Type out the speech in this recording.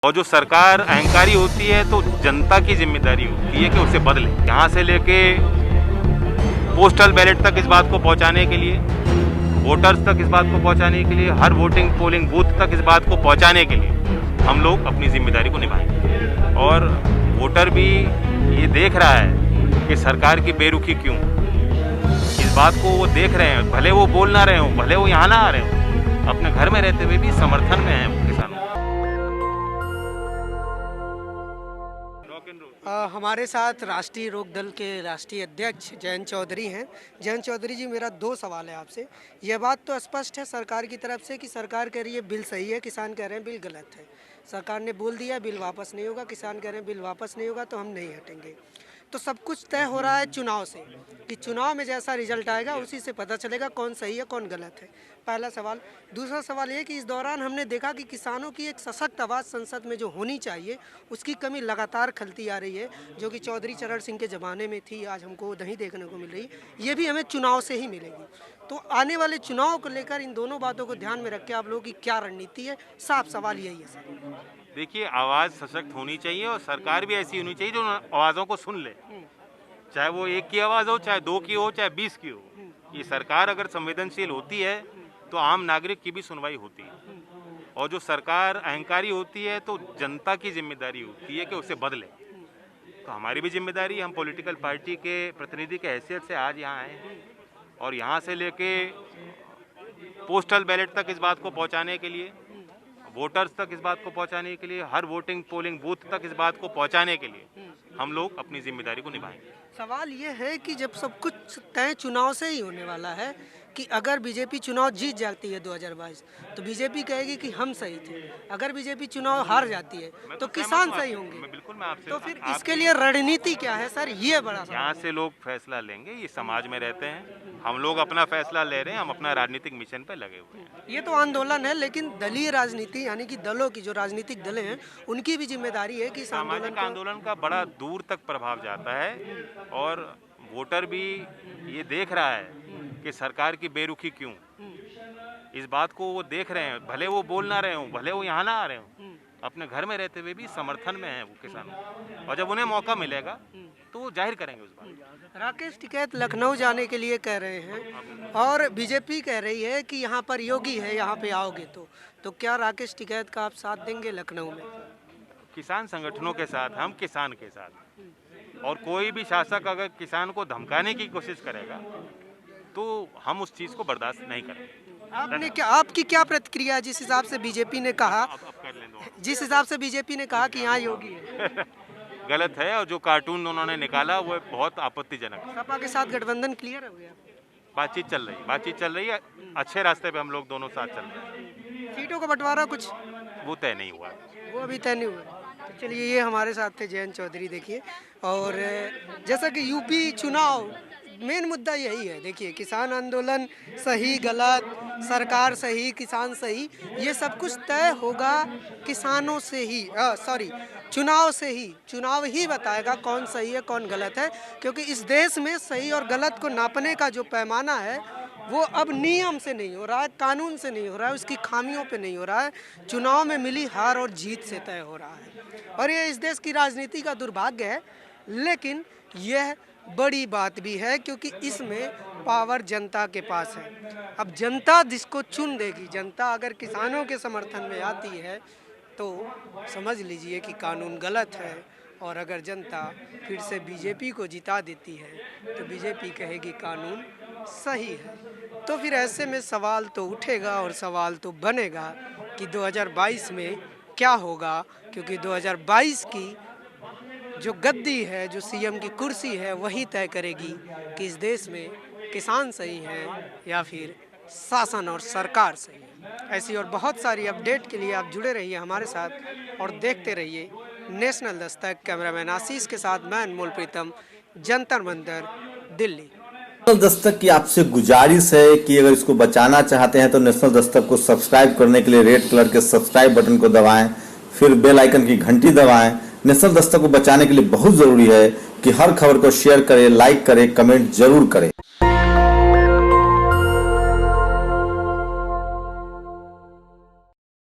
और जो सरकार अहंकारी होती है तो जनता की जिम्मेदारी होती है कि उसे बदले। यहाँ से लेके पोस्टल बैलेट तक इस बात को पहुँचाने के लिए, वोटर्स तक इस बात को पहुँचाने के लिए, हर वोटिंग पोलिंग बूथ तक इस बात को पहुँचाने के लिए हम लोग अपनी जिम्मेदारी को निभाएंगे। और वोटर भी ये देख रहा है कि सरकार की बेरुखी क्यों, इस बात को वो देख रहे हैं। भले वो बोल ना रहे हों, भले वो यहाँ ना आ रहे हों, अपने घर में रहते हुए भी समर्थन में हैं किसानों। हमारे साथ राष्ट्रीय लोक दल के राष्ट्रीय अध्यक्ष जयंत चौधरी हैं। जयंत चौधरी जी, मेरा 2 सवाल है आपसे। यह बात तो स्पष्ट है सरकार की तरफ से कि सरकार कह रही है बिल सही है, किसान कह रहे हैं बिल गलत है। सरकार ने बोल दिया बिल वापस नहीं होगा, किसान कह रहे हैं बिल वापस नहीं होगा तो हम नहीं हटेंगे। तो सब कुछ तय हो रहा है चुनाव से, कि चुनाव में जैसा रिजल्ट आएगा उसी से पता चलेगा कौन सही है कौन गलत है। पहला सवाल। दूसरा सवाल ये कि इस दौरान हमने देखा कि किसानों की एक सशक्त आवाज़ संसद में जो होनी चाहिए उसकी कमी लगातार खलती आ रही है, जो कि चौधरी चरण सिंह के ज़माने में थी, आज हमको नहीं देखने को मिल रही। ये भी हमें चुनाव से ही मिलेगी। तो आने वाले चुनाव को लेकर इन दोनों बातों को ध्यान में रख के आप लोगों की क्या रणनीति है? साफ सवाल यही है सर। देखिए, आवाज़ सशक्त होनी चाहिए और सरकार भी ऐसी होनी चाहिए जो आवाज़ों को सुन ले, चाहे वो 1 की आवाज़ हो, चाहे 2 की हो, चाहे 20 की हो। ये सरकार अगर संवेदनशील होती है तो आम नागरिक की भी सुनवाई होती है। और जो सरकार अहंकारी होती है तो जनता की जिम्मेदारी होती है कि उसे बदले। तो हमारी भी जिम्मेदारी, हम पॉलिटिकल पार्टी के प्रतिनिधि के हैसियत से आज यहाँ आए हैं और यहाँ से लेके पोस्टल बैलेट तक इस बात को पहुँचाने के लिए, वोटर्स तक इस बात को पहुँचाने के लिए, हर वोटिंग पोलिंग बूथ तक इस बात को पहुँचाने के लिए हम लोग अपनी जिम्मेदारी को निभाएंगे। सवाल ये है कि जब सब कुछ तय चुनाव से ही होने वाला है, कि अगर बीजेपी चुनाव जीत जाती है 2022 तो बीजेपी कहेगी कि हम सही थे, अगर बीजेपी चुनाव हार जाती है तो किसान सही होंगे। बिल्कुल, मैं आपसे तो फिर इसके लिए रणनीति क्या है सर? ये बड़ा सवाल। यहाँ से लोग फैसला लेंगे, ये समाज में रहते हैं, हम लोग अपना फैसला ले रहे हैं, हम अपना राजनीतिक मिशन पे लगे हुए हैं। ये तो आंदोलन है, लेकिन दलीय राजनीति यानी कि दलों की जो राजनीतिक दलें हैं उनकी भी जिम्मेदारी है कि सामाजिक आंदोलन का बड़ा दूर तक प्रभाव जाता है और वोटर भी ये देख रहा है कि सरकार की बेरुखी क्यों, इस बात को वो देख रहे हैं। भले वो बोल ना रहे हों, भले वो यहाँ ना आ रहे हों, अपने घर में रहते हुए भी समर्थन में हैं वो किसानों। और जब उन्हें मौका मिलेगा तो वो जाहिर करेंगे उस बात। राकेश टिकैत लखनऊ जाने के लिए कह रहे हैं और बीजेपी कह रही है कि यहाँ पर योगी है, यहाँ पे आओगे तो क्या राकेश टिकैत का आप साथ देंगे लखनऊ में? किसान संगठनों के साथ, हम किसान के साथ। और कोई भी शासक अगर किसान को धमकाने की कोशिश करेगा तो हम उस चीज़ को बर्दाश्त नहीं करेंगे। आपकी क्या प्रतिक्रिया है जिस हिसाब से बीजेपी ने कहा, जिस हिसाब से बीजेपी ने कहा कि यहाँ योगी है? गलत है, और जो कार्टून उन्होंने निकाला वो बहुत आपत्तिजनक है। सपा के साथ गठबंधन क्लियर हो गया? बातचीत चल रही है, अच्छे रास्ते पे हम लोग दोनों साथ चल रहे हैं। सीटों का बंटवारा कुछ वो तय नहीं हुआ, वो अभी तय नहीं हुआ। तो चलिए, ये हमारे साथ थे जयंत चौधरी। देखिए, और जैसा कि यूपी चुनाव मेन मुद्दा यही है। देखिए, किसान आंदोलन सही गलत, सरकार सही किसान सही, ये सब कुछ तय होगा किसानों से ही, चुनाव से ही। चुनाव ही बताएगा कौन सही है कौन गलत है, क्योंकि इस देश में सही और गलत को नापने का जो पैमाना है वो अब नियम से नहीं हो रहा है, कानून से नहीं हो रहा है, उसकी खामियों पे नहीं हो रहा है, चुनाव में मिली हार और जीत से तय हो रहा है। और ये इस देश की राजनीति का दुर्भाग्य है, लेकिन यह बड़ी बात भी है क्योंकि इसमें पावर जनता के पास है। अब जनता जिसको चुन देगी, जनता अगर किसानों के समर्थन में आती है तो समझ लीजिए कि कानून गलत है, और अगर जनता फिर से बीजेपी को जिता देती है तो बीजेपी कहेगी कानून सही है। तो फिर ऐसे में सवाल तो उठेगा और सवाल तो बनेगा कि 2022 में क्या होगा, क्योंकि 2022 की जो गद्दी है, जो सीएम की कुर्सी है, वही तय करेगी कि इस देश में किसान सही है या फिर शासन और सरकार सही है। ऐसी और बहुत सारी अपडेट के लिए आप जुड़े रहिए हमारे साथ और देखते रहिए नेशनल दस्तक। कैमरामैन आशीष के साथ मैं अनमोल प्रीतम, जंतर मंतर, दिल्ली। नेशनल दस्तक की आपसे गुजारिश है कि अगर इसको बचाना चाहते हैं तो नेशनल दस्तक को सब्सक्राइब करने के लिए रेड कलर के सब्सक्राइब बटन को दबाएं, फिर बेल आइकन की घंटी दबाएं। नेशनल दस्तक को बचाने के लिए बहुत जरूरी है कि हर खबर को शेयर करें, लाइक करें, कमेंट जरूर करें।